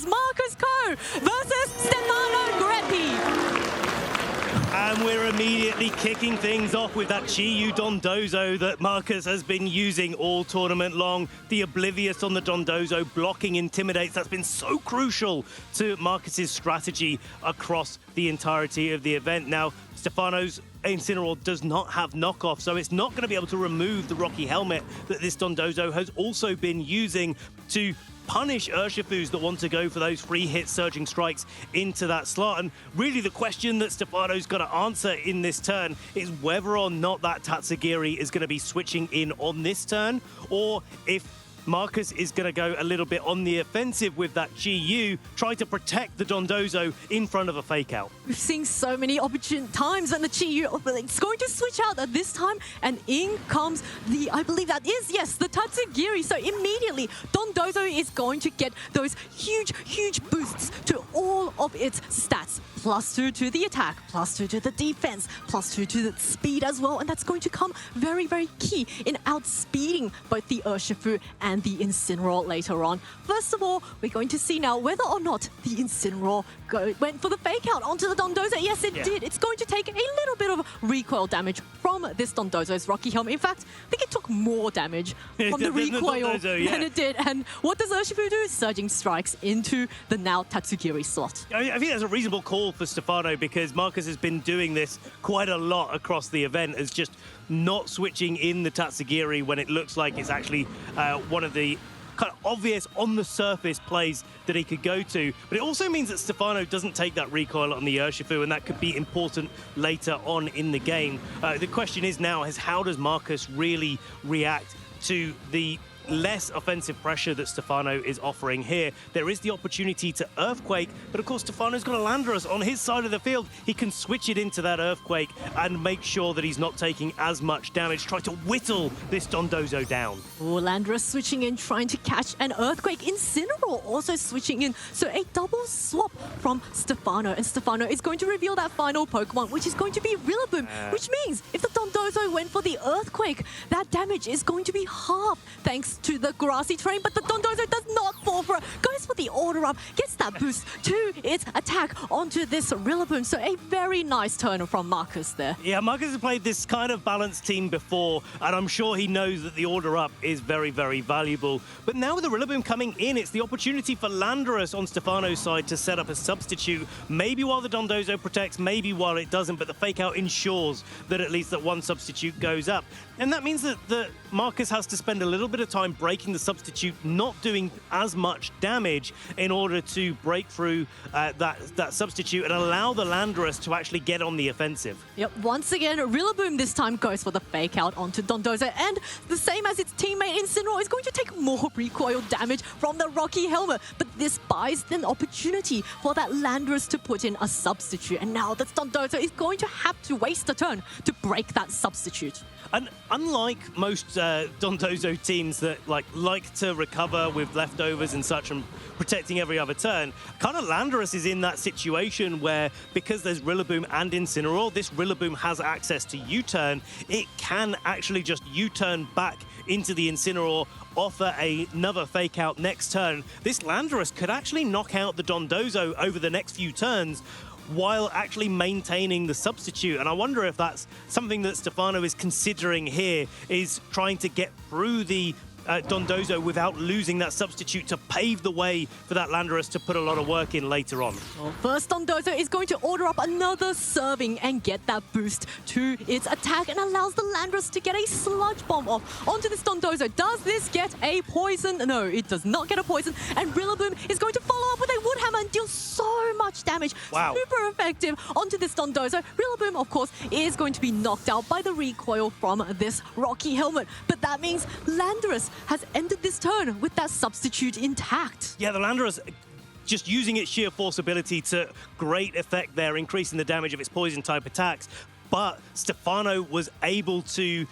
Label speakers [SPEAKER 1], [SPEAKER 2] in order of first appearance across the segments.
[SPEAKER 1] equals Marcus Co versus Stefano Greppi.
[SPEAKER 2] And we're immediately kicking things off with that Chi-Yu Dondozo that Marcus has been using all tournament long. The Oblivious on the Dondozo, blocking intimidates. That's been so crucial to Marcus's strategy across the entirety of the event. Now, Stefano's Incineroar does not have knockoff, so it's not going to be able to remove the Rocky Helmet that this Dondozo has also been using to punish Urshifus that want to go for those free hit surging strikes into that slot. And really the question that Stefano's got to answer in this turn is whether or not that Tatsugiri is going to be switching in on this turn, or if Marcus is going to go a little bit on the offensive with that Chi-Yu, try to protect the Dondozo in front of a fake out.
[SPEAKER 1] We've seen so many opportune times when the Chi-Yu it's going to switch out at this time, and in comes the, I believe that is, yes, the Tatsugiri. So immediately, Dondozo is going to get those huge boosts to all of its stats. +2 to the attack, +2 to the defense, +2 to the speed as well. And that's going to come very key in outspeeding both the Urshifu and the Incineroar later on. First of all, we're going to see now whether or not the Incineroar went for the fake out onto the Dondozo. Yes, it did. It's going to take a little bit of recoil damage from this Dondozo's Rocky Helmet. In fact, I think it took more damage from the recoil than it did. And what does Urshifu do? Surging strikes into the now Tatsugiri slot.
[SPEAKER 2] I think that's a reasonable call for Stefano, because Marcus has been doing this quite a lot across the event, as just not switching in the Tatsugiri when it looks like it's actually one of the kind of obvious on the surface plays that he could go to. But it also means that Stefano doesn't take that recoil on the Urshifu, and that could be important later on in the game. The question is now is how does Marcus really react to the less offensive pressure that Stefano is offering here? There is the opportunity to Earthquake, but of course Stefano's got a Landorus on his side of the field. He can switch it into that Earthquake and make sure that he's not taking as much damage, try to whittle this Dondozo down.
[SPEAKER 1] Oh, Landorus switching in, trying to catch an Earthquake. Incineroar also switching in. So a double swap from Stefano, and Stefano is going to reveal that final Pokemon, which is going to be Rillaboom, which means if the Dondozo went for the Earthquake, that damage is going to be half thanks to the grassy terrain, but the Dondozo does not fall for it. Goes for the order up, gets that boost to its attack onto this Rillaboom. So a very nice turn from Marcus there.
[SPEAKER 2] Yeah, Marcus has played this kind of balanced team before, and I'm sure he knows that the order up is very valuable. But now with the Rillaboom coming in, it's the opportunity for Landorus on Stefano's side to set up a substitute, maybe while the Dondozo protects, maybe while it doesn't, but the fake out ensures that at least that one substitute goes up. And that means that Marcus has to spend a little bit of time breaking the substitute, not doing as much damage in order to break through that substitute and allow the Landorus to actually get on the offensive.
[SPEAKER 1] Yep, once again, Rillaboom this time goes for the fake out onto Dondozo, and the same as its teammate Incineroar is going to take more recoil damage from the Rocky Helmet, but this buys an opportunity for that Landorus to put in a substitute, and now that Dondozo is going to have to waste a turn to break that substitute.
[SPEAKER 2] And unlike most Dondozo teams that like to recover with leftovers and such and protecting every other turn, kind of Landorus is in that situation where, because there's Rillaboom and Incineroar, this Rillaboom has access to U-turn. It can actually just U-turn back into the Incineroar, offer another fake out next turn. This Landorus could actually knock out the Dondozo over the next few turns while actually maintaining the substitute. And I wonder if that's something that Stefano is considering here, is trying to get through the Dondozo without losing that substitute to pave the way for that Landorus to put a lot of work in later on.
[SPEAKER 1] Well, first, Dondozo is going to order up another serving and get that boost to its attack, and allows the Landorus to get a Sludge Bomb off onto this Dondozo. Does this get a poison? No, it does not get a poison, and Rillaboom is going to follow up with a Wood Hammer and deal so much damage.
[SPEAKER 2] Wow.
[SPEAKER 1] Super effective onto this Dondozo. Rillaboom, of course, is going to be knocked out by the recoil from this Rocky Helmet, but that means Landorus has ended this turn with that substitute intact.
[SPEAKER 2] Yeah, the Landorus just using its sheer force ability to great effect there, increasing the damage of its poison type attacks. but Stefano was able to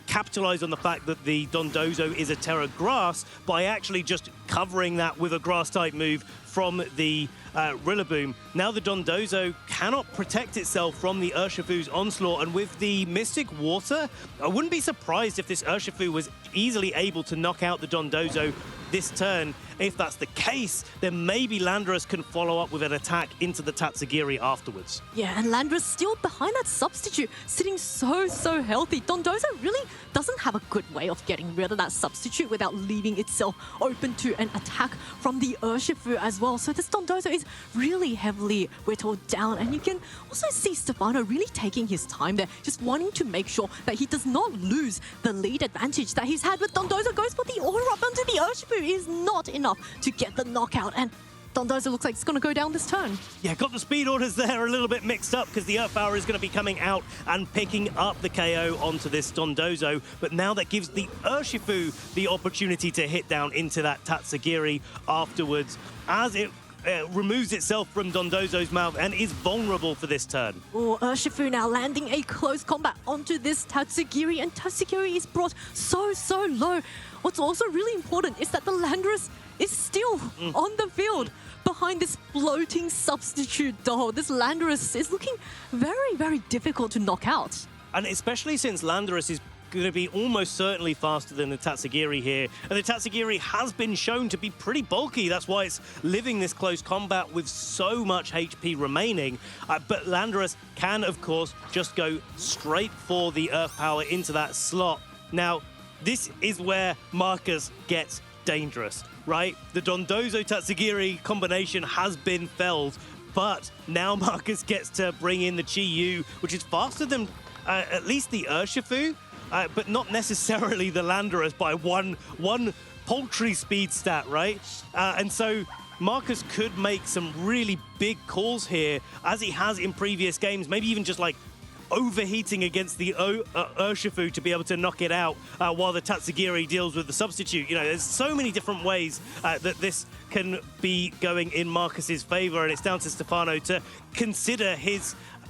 [SPEAKER 2] capitalize on the fact that the Dondozo is a Terra Grass by actually just covering that with a Grass-type move from the Rillaboom. Now the Dondozo cannot protect itself from the Urshifu's onslaught, and with the Mystic Water, I wouldn't be surprised if this Urshifu was easily able to knock out the Dondozo this turn. If that's the case, then maybe Landorus can follow up with an attack into the Tatsugiri afterwards.
[SPEAKER 1] Yeah, and Landorus still behind that substitute, sitting so healthy. Dondozo really doesn't have a good way of getting rid of that substitute without leaving itself open to an attack from the Urshifu as well. So this Dondozo is really heavily whittled down, and you can also see Stefano really taking his time there, just wanting to make sure that he does not lose the lead advantage that he's had with Dondozo. Goes for the order up onto the Urshifu, is not enough to get the knockout, and Dondozo looks like it's going to go down this turn.
[SPEAKER 2] Yeah, got the speed orders there a little bit mixed up because the Earth Power is going to be coming out and picking up the KO onto this Dondozo. But now that gives the Urshifu the opportunity to hit down into that Tatsugiri afterwards as it removes itself from Dondozo's mouth and is vulnerable for this turn.
[SPEAKER 1] Oh, Urshifu now landing a close combat onto this Tatsugiri, and Tatsugiri is brought so low. What's also really important is that the Landorus is still on the field behind this floating substitute doll. This Landorus is looking very difficult to knock out.
[SPEAKER 2] And especially since Landorus is going to be almost certainly faster than the Tatsugiri here. And the Tatsugiri has been shown to be pretty bulky. That's why it's living this close combat with so much HP remaining. But Landorus can, of course, just go straight for the Earth Power into that slot. Now, this is where Marcus gets dangerous, right? The Dondozo Tatsugiri combination has been felled, but now Marcus gets to bring in the Chi-Yu, which is faster than at least the Urshifu, but not necessarily the Landorus by one paltry speed stat, right? And so Marcus could make some really big calls here, as he has in previous games, maybe even just like overheating against the Urshifu to be able to knock it out while the Tatsugiri deals with the substitute. You know, there's so many different ways that this can be going in Marcus's favor, and it's down to Stefano to consider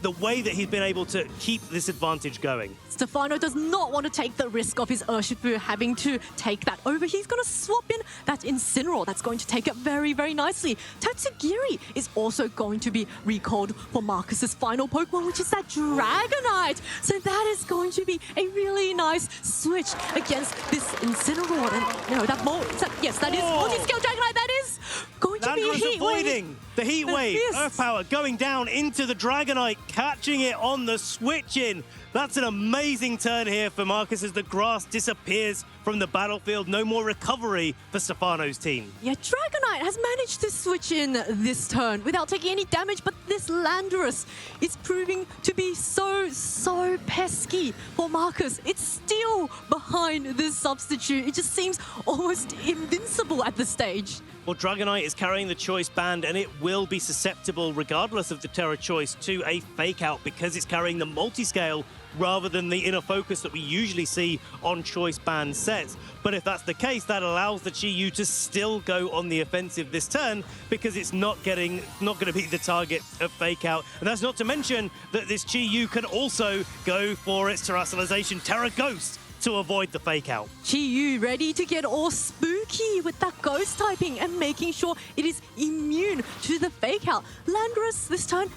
[SPEAKER 2] the way that he's been able to keep this advantage going.
[SPEAKER 1] Stefano does not want to take the risk of his Urshifu having to take that over. He's going to swap in that Incineroar. That's going to take it very nicely. Tatsugiri is also going to be recalled for Marcus's final Pokemon, which is that Dragonite. So that is going to be a really nice switch against this Incineroar. And, you know, that is multi-scale Dragonite. That is going to be a heat
[SPEAKER 2] avoiding the heat wave.
[SPEAKER 1] Yes.
[SPEAKER 2] Earth Power going down into the Dragonite, catching it on the switch in. That's an amazing turn here for Marcus as the grass disappears from the battlefield. No more recovery for Stefano's team.
[SPEAKER 1] Yeah, Dragonite has managed to switch in this turn without taking any damage, but this Landorus is proving to be so pesky for Marcus. It's still behind this substitute. It just seems almost invincible at this stage.
[SPEAKER 2] Well, Dragonite is carrying the Choice Band, and it will be susceptible, regardless of the Terra Choice, to a Fake Out because it's carrying the Multiscale rather than the Inner Focus that we usually see on Choice Band sets. But if that's the case, that allows the Chi-Yu to still go on the offensive this turn because it's not going to be the target of Fake Out. And that's not to mention that this Chi-Yu can also go for its Terracialization Terra Ghost to avoid the Fake Out.
[SPEAKER 1] Chi-Yu ready to get all spooky with that ghost typing and making sure it is immune to the Fake Out. Landorus this time,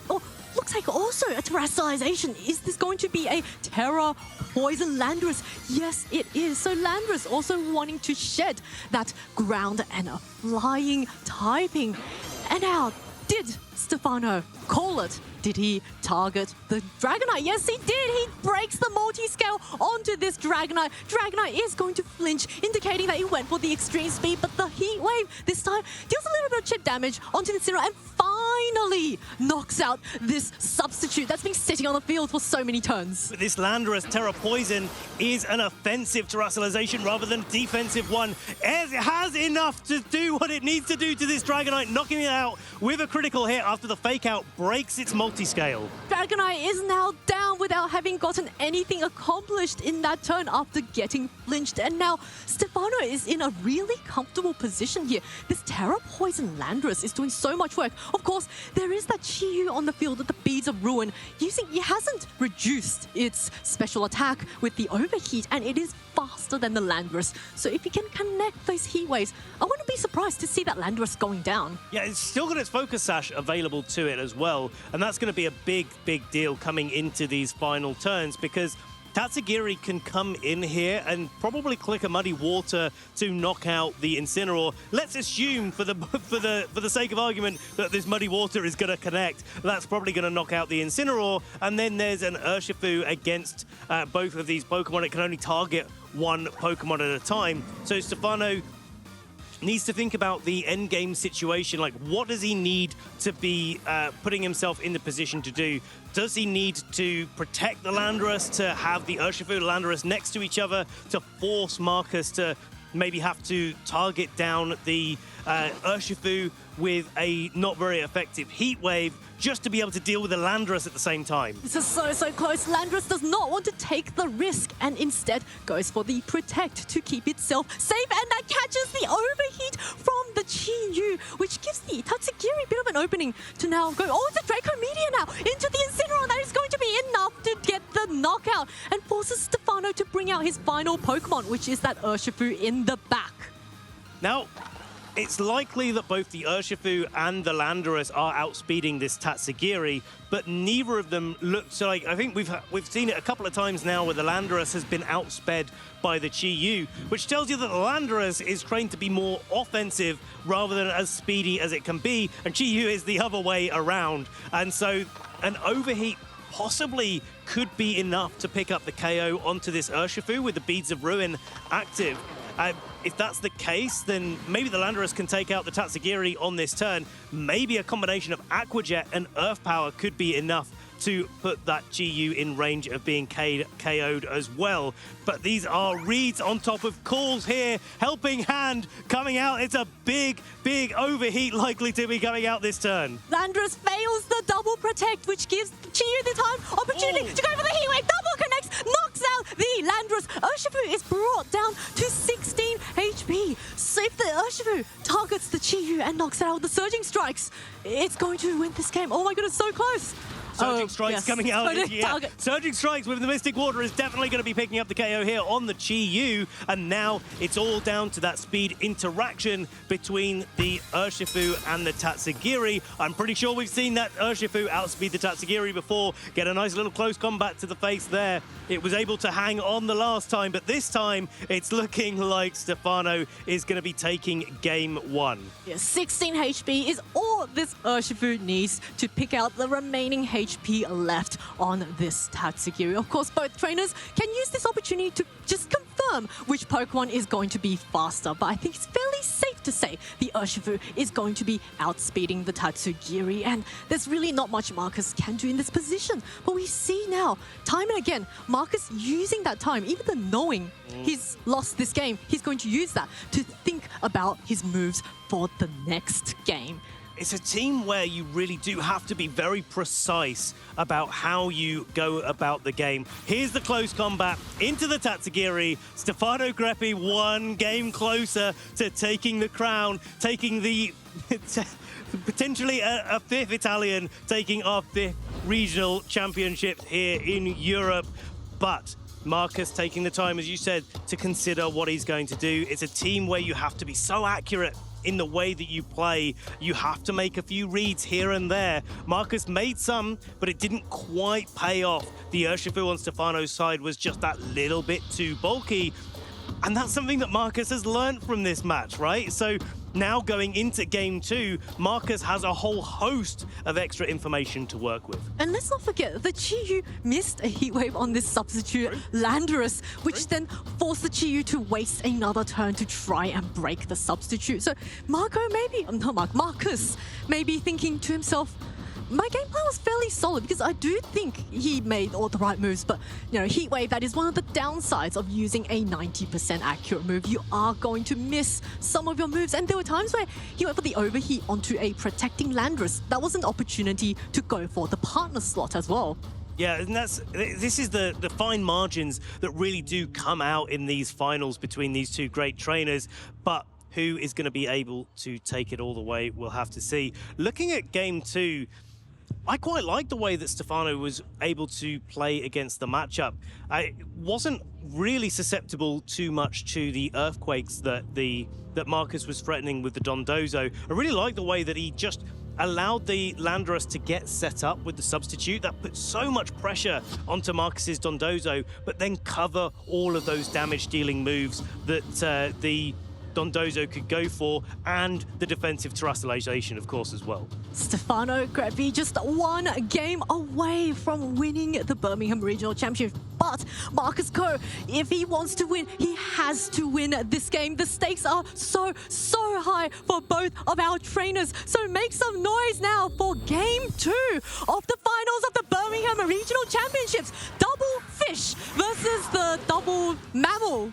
[SPEAKER 1] looks like also a Terracialization. Is this going to be a Terra Poison Landorus? Yes, it is. So Landorus also wanting to shed that ground and a flying typing. And now, did Stefano call it? Did he target the Dragonite? Yes, he did. He breaks the multi-scale onto this Dragonite. Dragonite is going to flinch, indicating that he went for the extreme speed, but the Heat Wave this time deals a little bit of chip damage onto the Incineroar and finally knocks out this substitute that's been sitting on the field for so many turns.
[SPEAKER 2] But this Landorus Terra Poison is an offensive Terracialization rather than a defensive one. It has enough to do what it needs to do to this Dragonite, knocking it out with a critical hit after the Fake Out breaks its multi-scale.
[SPEAKER 1] Dragonite is now down without having gotten anything accomplished in that turn after getting flinched. And now Stefano is in a really comfortable position here. This Terra Poison Landorus is doing so much work. Of course, there is that Chi-Yu on the field with the Beads of Ruin, using it hasn't reduced its special attack with the overheat, and it is faster than the Landorus. So if you can connect those heat waves, I wouldn't be surprised to see that Landorus going down.
[SPEAKER 2] Yeah, it's still got its Focus Sash available to it as well, and that's going to be a big deal coming into these final turns, because Tatsugiri can come in here and probably click a Muddy Water to knock out the Incineroar. Let's assume, for the sake of argument, that this Muddy Water is going to connect. That's probably going to knock out the Incineroar, and then there's an Urshifu against both of these Pokemon. It can only target one Pokemon at a time. So Stefano needs to think about the end game situation. Like, what does he need to be putting himself in the position to do? Does he need to protect the Landorus, to have the Urshifu and Landorus next to each other, to force Marcus to maybe have to target down the Urshifu with a not very effective Heat Wave, just to be able to deal with the Landorus at the same time?
[SPEAKER 1] This is so close. Landorus does not want to take the risk and instead goes for the Protect to keep itself safe, and that catches the overheat from the Chi-Yu, which gives the Tatsugiri a bit of an opening to now go, oh, it's a Draco Meteor now into the Incineroar. That is going to be enough to get the knockout and forces Stefano to bring out his final Pokemon, which is that Urshifu in the back.
[SPEAKER 2] Now, it's likely that both the Urshifu and the Landorus are outspeeding this Tatsugiri, but neither of them looks like... I think we've seen it a couple of times now where the Landorus has been outsped by the Chi-Yu, which tells you that the Landorus is trained to be more offensive rather than as speedy as it can be, and Chi-Yu is the other way around. And so an overheat possibly could be enough to pick up the KO onto this Urshifu with the Beads of Ruin active. If that's the case, then maybe the Landorus can take out the Tatsugiri on this turn. Maybe a combination of Aqua Jet and Earth Power could be enough to put that Chi-Yu in range of being KO'd as well. But these are reads on top of calls here. Helping Hand coming out. It's a big overheat likely to be coming out this turn.
[SPEAKER 1] Landorus fails the double Protect, which gives Chi-Yu the time opportunity to go for the Heat Wave. Double connects, knocks out the Landorus. Urshifu is brought down to 16 HP. So if the Urshifu targets the Chi-Yu and knocks out the Surging Strikes, it's going to win this game. Oh my goodness, so close.
[SPEAKER 2] Surging Strikes coming out.
[SPEAKER 1] Yeah.
[SPEAKER 2] Surging Strikes with the Mystic Water is definitely going to be picking up the KO here on the Chi-Yu. And now it's all down to that speed interaction between the Urshifu and the Tatsugiri. I'm pretty sure we've seen that Urshifu outspeed the Tatsugiri before. Get a nice little close combat to the face there. It was able to hang on the last time, but this time it's looking like Stefano is going to be taking game one.
[SPEAKER 1] Yeah, 16 HP is all this Urshifu needs to pick out the remaining HP left on this Tatsugiri. Of course, both trainers can use this opportunity to just confirm which Pokemon is going to be faster, but I think it's fairly safe to say the Urshifu is going to be outspeeding the Tatsugiri, and there's really not much Marcus can do in this position. But we see now, time and again, Marcus using that time, even though knowing he's lost this game, he's going to use that to think about his moves for the next game.
[SPEAKER 2] It's a team where you really do have to be very precise about how you go about the game. Here's the close combat into the Tatsugiri. Stefano Greppi one game closer to taking the crown, taking the potentially a fifth Italian, taking our fifth regional championship here in Europe. But Marcus taking the time, as you said, to consider what he's going to do. It's a team where you have to be so accurate in the way that you play. You have to make a few reads here and there. Marcus made some, but it didn't quite pay off. The Urshifu on Stefano's side was just that little bit too bulky. And that's something that Marcus has learned from this match, right? So now going into game two, Marcus has a whole host of extra information to work with.
[SPEAKER 1] And let's not forget, the Chi-Yu missed a Heat Wave on this substitute Landorus, which then forced the Chi-Yu to waste another turn to try and break the substitute. So Marcus may be thinking to himself, my game plan was fairly solid because I do think he made all the right moves, but Heat Wave, that is one of the downsides of using a 90% accurate move. You are going to miss some of your moves, and there were times where he went for the overheat onto a protecting Landorus. That was an opportunity to go for the partner slot as well.
[SPEAKER 2] Yeah, and this is the fine margins that really do come out in these finals between these two great trainers, but who is going to be able to take it all the way, we'll have to see. Looking at game two, I quite like the way that Stefano was able to play against the matchup. I wasn't really susceptible too much to the earthquakes that Marcus was threatening with the Dondozo. I really like the way that he just allowed the Landorus to get set up with the substitute. That put so much pressure onto Marcus's Dondozo, but then cover all of those damage-dealing moves that the Dondozo could go for, and the defensive terrestrialization, of course, as well.
[SPEAKER 1] Stefano Greppi just one game away from winning the Birmingham Regional Championship. But Marcus Go, if he wants to win, he has to win this game. The stakes are so high for both of our trainers. So make some noise now for Game 2 of the finals of the Birmingham Regional Championships. Double Fish versus the Double Mammal.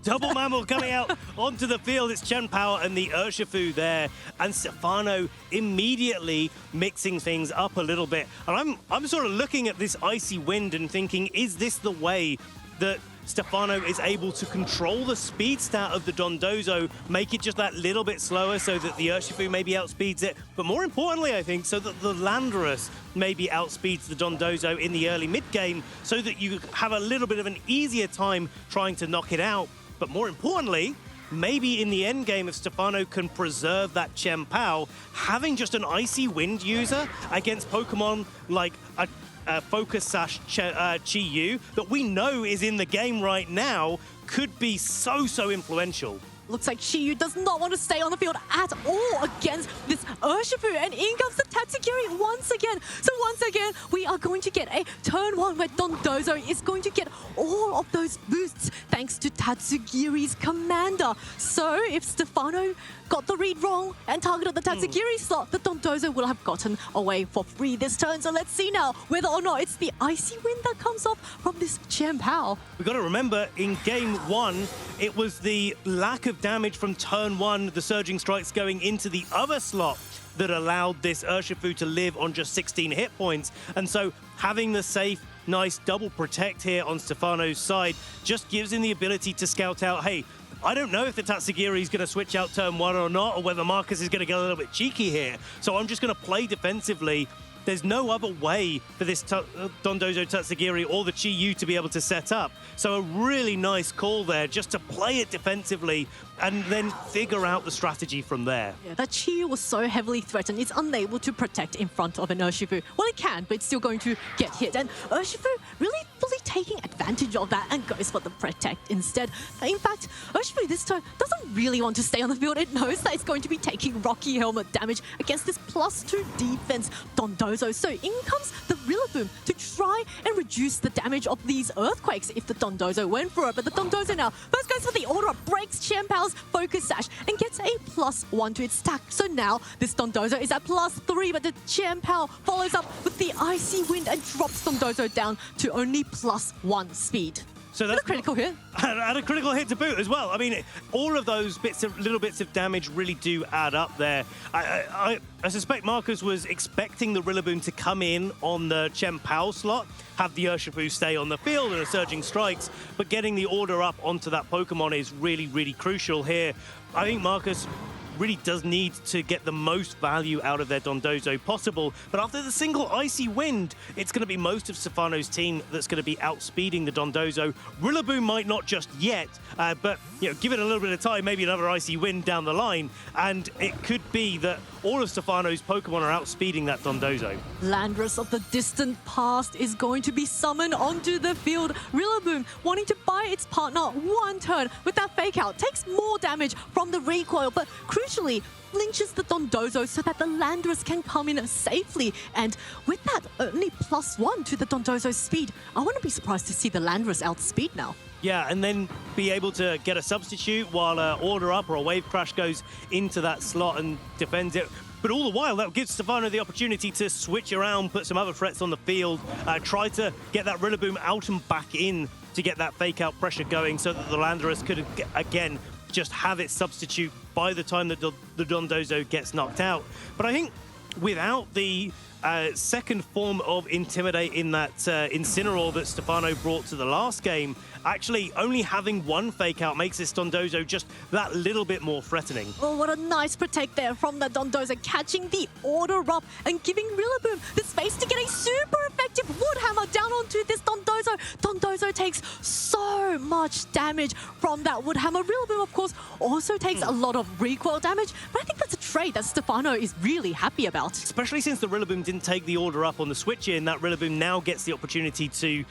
[SPEAKER 2] Double Mammal coming out onto the field. It's Chen Pao and the Urshifu there, and Stefano immediately mixing things up a little bit. And I'm sort of looking at this icy wind and thinking, is this the way that Stefano is able to control the speed stat of the Dondozo, make it just that little bit slower so that the Urshifu maybe outspeeds it, but more importantly, I think, so that the Landorus maybe outspeeds the Dondozo in the early mid-game so that you have a little bit of an easier time trying to knock it out. But more importantly, maybe in the end game, if Stefano can preserve that Chen Pao, having just an Icy Wind user against Pokemon like a Focus Sash Chi-Yu that we know is in the game right now could be so influential.
[SPEAKER 1] Looks like Chi-Yu does not want to stay on the field at all against this Urshifu, and in comes the Tatsugiri once again. So once again, we are going to get a turn 1 where Dondozo is going to get all of those boosts thanks to Tatsugiri's commander. So if Stefano got the read wrong and targeted the Tatsugiri slot, the Dondozo will have gotten away for free this turn. So let's see now whether or not it's the Icy Wind that comes off from this Chen Pao.
[SPEAKER 2] We've got to remember, in Game 1, it was the lack of damage from turn 1, the Surging Strikes going into the other slot, that allowed this Urshifu to live on just 16 hit points. And so having the safe, nice double protect here on Stefano's side just gives him the ability to scout out, hey, I don't know if the Tatsugiri is going to switch out turn 1 or not, or whether Marcus is going to get a little bit cheeky here. So I'm just going to play defensively. There's no other way for this Dondozo Tatsugiri or the Chi-Yu to be able to set up. So a really nice call there, just to play it defensively and then figure out the strategy from there.
[SPEAKER 1] Yeah, that Chi-Yu was so heavily threatened, it's unable to protect in front of an Urshifu. Well, it can, but it's still going to get hit. And Urshifu really fully taking advantage of that and goes for the protect instead. In fact, Urshifu this turn doesn't really want to stay on the field. It knows that it's going to be taking Rocky Helmet damage against this +2 defense Dondozo. So in comes the Rillaboom to try and reduce the damage of these earthquakes if the Dondozo went for it. But the Dondozo now first goes for the order up, breaks Chen Pao's Focus Sash and gets a +1 to its stack. So now this Dondozo is at +3, but the Chen Pao follows up with the Icy Wind and drops Dondozo down to only +1 speed.
[SPEAKER 2] So that's
[SPEAKER 1] a critical hit.
[SPEAKER 2] And a critical hit to boot as well. I mean, all of those little bits of damage really do add up there. I suspect Marcus was expecting the Rillaboom to come in on the Chen Pao slot, have the Urshifu stay on the field and a Surging Strikes, but getting the order up onto that Pokemon is really crucial here. I think Marcus really does need to get the most value out of their Dondozo possible. But after the single Icy Wind, it's going to be most of Stefano's team that's going to be outspeeding the Dondozo. Rillaboom might not just yet, but give it a little bit of time, maybe another Icy Wind down the line, and it could be that all of Stefano's Pokemon are outspeeding that Dondozo.
[SPEAKER 1] Landorus of the distant past is going to be summoned onto the field. Rillaboom wanting to buy its partner one turn with that fake out. Takes more damage from the recoil, but crucially flinches the Dondozo so that the Landorus can come in safely. And with that only +1 to the Dondozo's speed, I wouldn't be surprised to see the Landorus outspeed now.
[SPEAKER 2] Yeah, and then be able to get a substitute while Order Up or a Wave Crash goes into that slot and defends it. But all the while, that gives Stefano the opportunity to switch around, put some other threats on the field, try to get that Rillaboom out and back in to get that fake-out pressure going so that the Landorus could, again, just have its substitute by the time that the Dondozo gets knocked out. But I think without the second form of Intimidate in that Incineroar that Stefano brought to the last game, actually only having one fake out makes this Dondozo just that little bit more threatening.
[SPEAKER 1] Oh, what a nice protect there from the Dondozo, catching the order up and giving Rillaboom the space to get a super effective Wood Hammer down onto this Dondozo. Dondozo takes so much damage from that Wood Hammer. Rillaboom, of course, also takes a lot of recoil damage, but I think that's a trade that Stefano is really happy about.
[SPEAKER 2] Especially since the Rillaboom didn't take the order up on the switch in, that Rillaboom now gets the opportunity to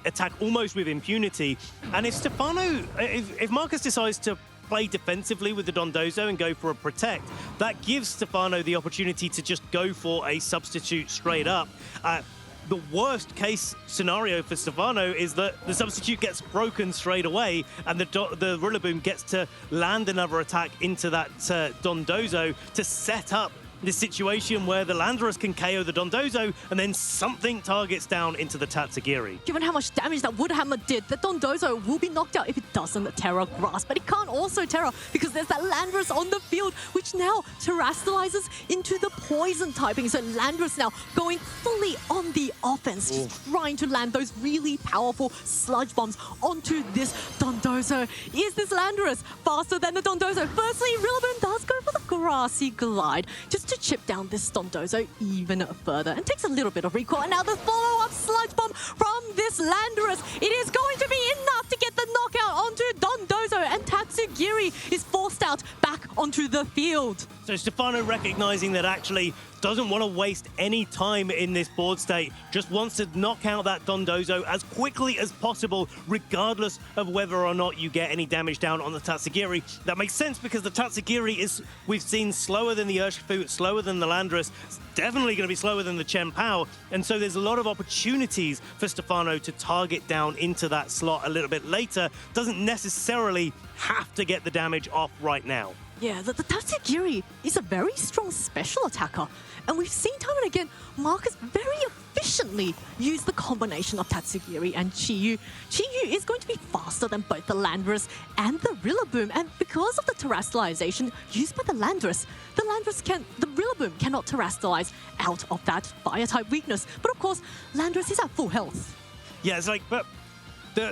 [SPEAKER 2] attack almost with impunity. And if Stefano, if Marcus decides to play defensively with the Dondozo and go for a protect, that gives Stefano the opportunity to just go for a substitute straight up. The worst case scenario for Stefano is that the substitute gets broken straight away and the Rillaboom gets to land another attack into that Dondozo to set up this situation where the Landorus can KO the Dondozo and then something targets down into the Tatsugiri.
[SPEAKER 1] Given how much damage that Wood Hammer did, the Dondozo will be knocked out if it doesn't Terra Grass, but it can't also Terra because there's that Landorus on the field, which now terastallizes into the poison typing. So Landorus now going fully on the offense, just trying to land those really powerful sludge bombs onto this Dondozo. Is this Landorus faster than the Dondozo? Firstly, Rillaboom does go for the Grassy Glide, just to chip down this Dondozo even further, and takes a little bit of recoil. And now the follow-up sludge bomb from this Landorus. It is going to be enough to get the knockout onto Dondozo, and Tatsugiri is forced out back onto the field.
[SPEAKER 2] So Stefano recognizing that actually doesn't want to waste any time in this board state, just wants to knock out that Dondozo as quickly as possible, regardless of whether or not you get any damage down on the Tatsugiri. That makes sense because the Tatsugiri is, we've seen, slower than the Urshifu, slower than the Landorus, it's definitely going to be slower than the Chen Pao, and so there's a lot of opportunities for Stefano to target down into that slot a little bit later. Doesn't necessarily have to get the damage off right now.
[SPEAKER 1] Yeah, the Tatsugiri is a very strong special attacker. And we've seen time and again, Marcus very efficiently use the combination of Tatsugiri and Chi-Yu. Chi-Yu is going to be faster than both the Landorus and the Rillaboom. And because of the terastallization used by the Landorus the Rillaboom cannot terastallize out of that fire-type weakness. But of course, Landorus is at full health.
[SPEAKER 2] Yeah, it's like, but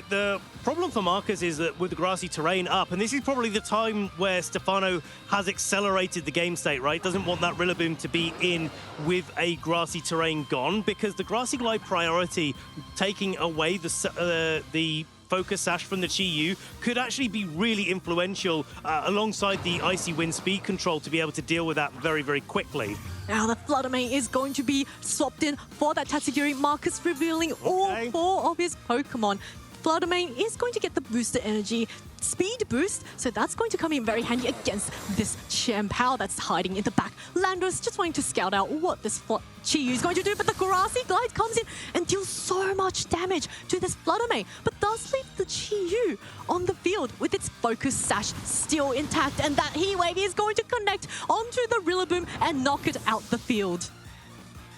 [SPEAKER 2] the problem for Marcus is that with the grassy terrain up, and this is probably the time where Stefano has accelerated the game state, right? Doesn't want that Rillaboom to be in with a grassy terrain gone, because the grassy glide priority, taking away the focus sash from the Chi-Yu, could actually be really influential alongside the icy wind speed control to be able to deal with that very, very quickly.
[SPEAKER 1] Now the Flutter Mane is going to be swapped in for that Tatsugiri. Marcus revealing all 4 of his Pokemon. Flutter Mane is going to get the booster energy speed boost, so that's going to come in very handy against this Chen Pao that's hiding in the back. Landorus just wanting to scout out what this Chi-Yu is going to do, but the Grassy Glide comes in and deals so much damage to this Flutter Mane, but does leave the Chi-Yu on the field with its focus sash still intact, and that Heat Wave is going to connect onto the Rillaboom and knock it out the field.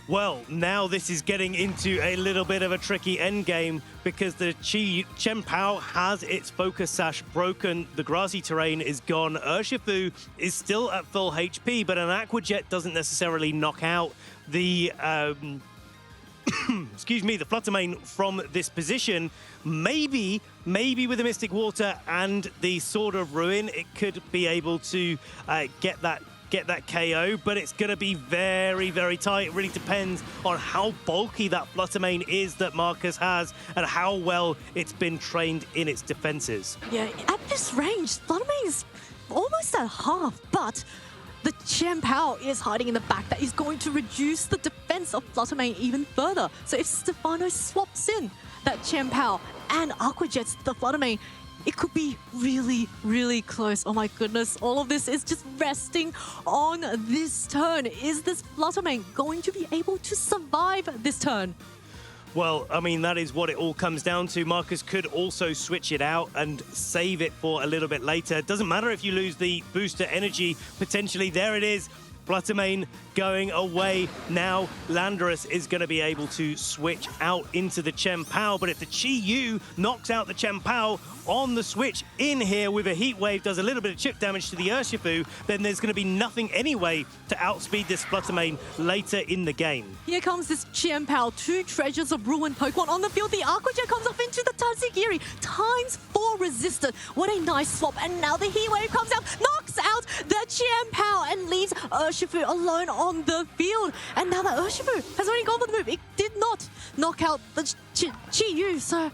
[SPEAKER 2] Well, now this is getting into a little bit of a tricky endgame because the Chen Pao has its focus sash broken, the grassy terrain is gone, Urshifu is still at full HP, but an Aqua Jet doesn't necessarily knock out the excuse me, the Flutter Mane from this position. Maybe with the Mystic Water and the Sword of Ruin, it could be able to get that KO, but it's going to be very, very tight. It really depends on how bulky that Flutter Mane is that Marcus has and how well it's been trained in its defenses.
[SPEAKER 1] Yeah, at this range, Flutter Mane is almost at half, but the Chen Pao is hiding in the back. That is going to reduce the defense of Flutter Mane even further. So if Stefano swaps in that Chen Pao and Aqua Jets the Flutter Mane, it could be really, really close. Oh my goodness, all of this is just resting on this turn. Is this Flutter Mane going to be able to survive this turn?
[SPEAKER 2] Well, I mean, that is what it all comes down to. Marcus could also switch it out and save it for a little bit later. It doesn't matter if you lose the booster energy, potentially there it is. Splutter going away. Now Landorus is going to be able to switch out into the Chien-Pao, but if the Chi-Yu knocks out the Chien-Pao on the switch in here with a Heat Wave, does a little bit of chip damage to the Urshifu, then there's going to be nothing anyway to outspeed this Splutter later in the game.
[SPEAKER 1] Here comes this Chien-Pao, 2 treasures of ruined Pokemon on the field. The Aqua Jet comes off into the Tatsugiri, ×4 resistant. What a nice swap. And now the Heat Wave comes out, knocks out the Chien-Pao and leaves Urshifu alone on the field. And now that Urshifu has already gone for the move, it did not knock out the Chi-Yu. So,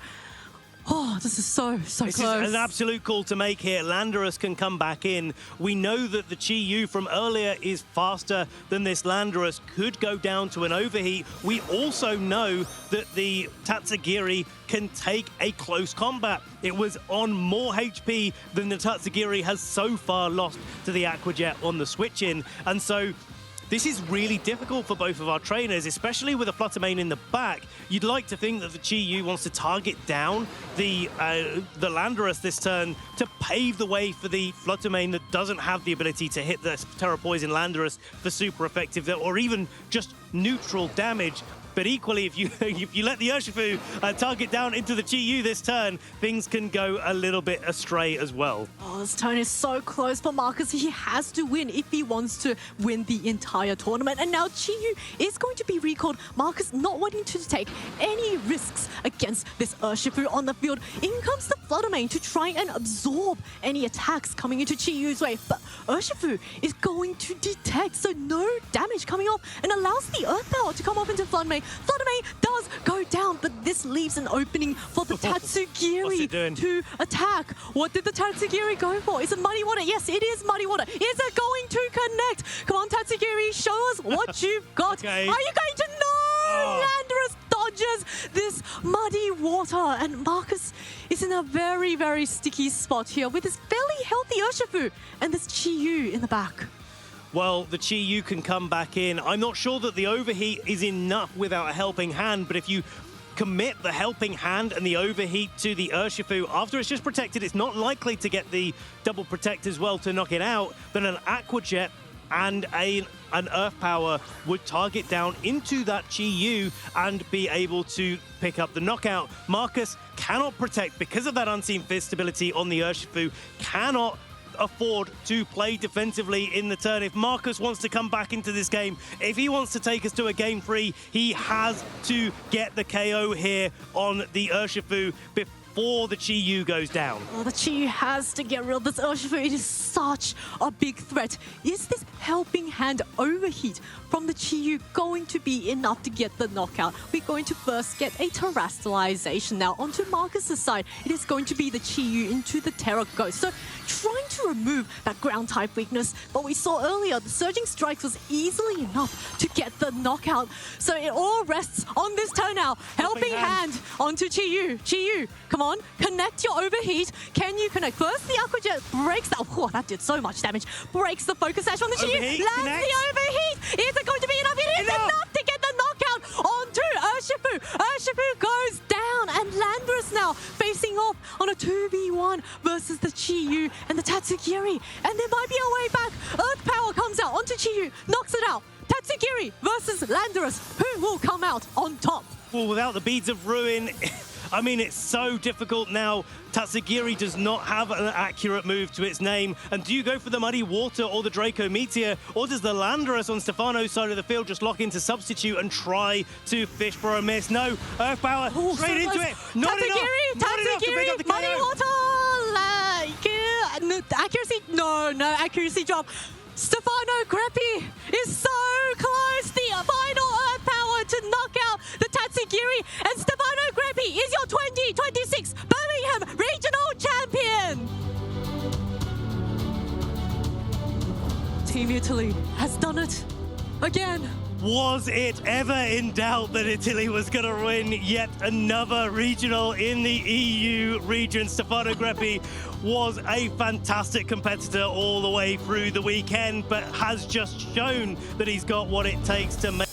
[SPEAKER 1] oh, this is so close.
[SPEAKER 2] This is an absolute call to make here. Landorus can come back in. We know that the Chi-Yu from earlier is faster than this Landorus, could go down to an overheat. We also know that the Tatsugiri can take a close combat. It was on more HP than the Tatsugiri has so far lost to the Aqua Jet on the switch-in. And so this is really difficult for both of our trainers, especially with a Fluttermane in the back. You'd like to think that the Chi-Yu wants to target down the Landorus this turn to pave the way for the Fluttermane that doesn't have the ability to hit the Terra Poison Landorus for super effective or even just neutral damage. But equally, if you let the Urshifu target down into the Chi-Yu this turn, things can go a little bit astray as well.
[SPEAKER 1] Oh, this turn is so close for Marcus. He has to win if he wants to win the entire tournament. And now Chi-Yu is going to be recalled. Marcus not wanting to take any risks against this Urshifu on the field. In comes the Fluttermane to try and absorb any attacks coming into Chi-Yu's way. But Urshifu is going to detect, so no damage coming off, and allows the Earth Power to come off into Fluttermane. Fluttermane does go down, but this leaves an opening for the Tatsugiri to attack. What did the Tatsugiri go for? Is it Muddy Water? Yes, it is Muddy Water. Is it going to connect? Come on, Tatsugiri, show us what you've got.
[SPEAKER 2] Okay.
[SPEAKER 1] Are you going to know? Landorus dodges this Muddy Water, and Marcus is in a very sticky spot here with this fairly healthy Urshifu and this Chi-Yu in the back.
[SPEAKER 2] Well, the Chi-Yu can come back in. I'm not sure that the overheat is enough without a helping hand, but if you commit the helping hand and the overheat to the Urshifu after it's just protected, it's not likely to get the double protect as well to knock it out. Then an Aqua Jet and an Earth Power would target down into that Chi-Yu and be able to pick up the knockout. Marcus cannot protect because of that Unseen Fist ability on the Urshifu, cannot afford to play defensively in the turn. If Marcus wants to come back into this game, if he wants to take us to a game 3, he has to get the KO here on the Urshifu before the Chi-Yu goes down.
[SPEAKER 1] Oh, the Chi-Yu has to get rid of this Urshifu. It is such a big threat. Is this helping hand overheat from the Chi-Yu going to be enough to get the knockout? We're going to first get a terrestrialization now onto Marcus's side. It is going to be the Chi-Yu into the Terra Ghost. So trying to remove that ground type weakness, but we saw earlier the Surging Strikes was easily enough to get the knockout. So it all rests on this turn now. Helping hand onto Chi-Yu. Chi-Yu, come on, connect your overheat. Can you connect? First, the Aqua Jet breaks that. Oh, that did so much damage. Breaks the Focus Sash on the Chi-Yu. Lands the overheat. Is it going to be enough? It is enough to get the knockout onto Urshifu. Urshifu goes down, and Landorus now facing off on a 2v1 versus the Chi-Yu and the Tatsugiri. And there might be a way back. Earth Power comes out onto Chi-Yu, knocks it out. Tatsugiri versus Landorus. Who will come out on top?
[SPEAKER 2] Well, without the Beads of Ruin, I mean, it's so difficult now. Tatsugiri does not have an accurate move to its name. And do you go for the Muddy Water or the Draco Meteor? Or does the Landorus on Stefano's side of the field just lock into Substitute and try to fish for a miss? No, Earth Power straight into it. Not enough to pick up the KO.
[SPEAKER 1] Muddy Water! Accuracy? No accuracy drop. Stefano Greppi is so close. The final Earth Power to knock out the Tatsugiri. And Stefano Greppi is your 2026 Birmingham Regional Champion. Team Italy has done it again.
[SPEAKER 2] Was it ever in doubt that Italy was going to win yet another regional in the EU region? Stefano Greppi was a fantastic competitor all the way through the weekend, but has just shown that he's got what it takes to make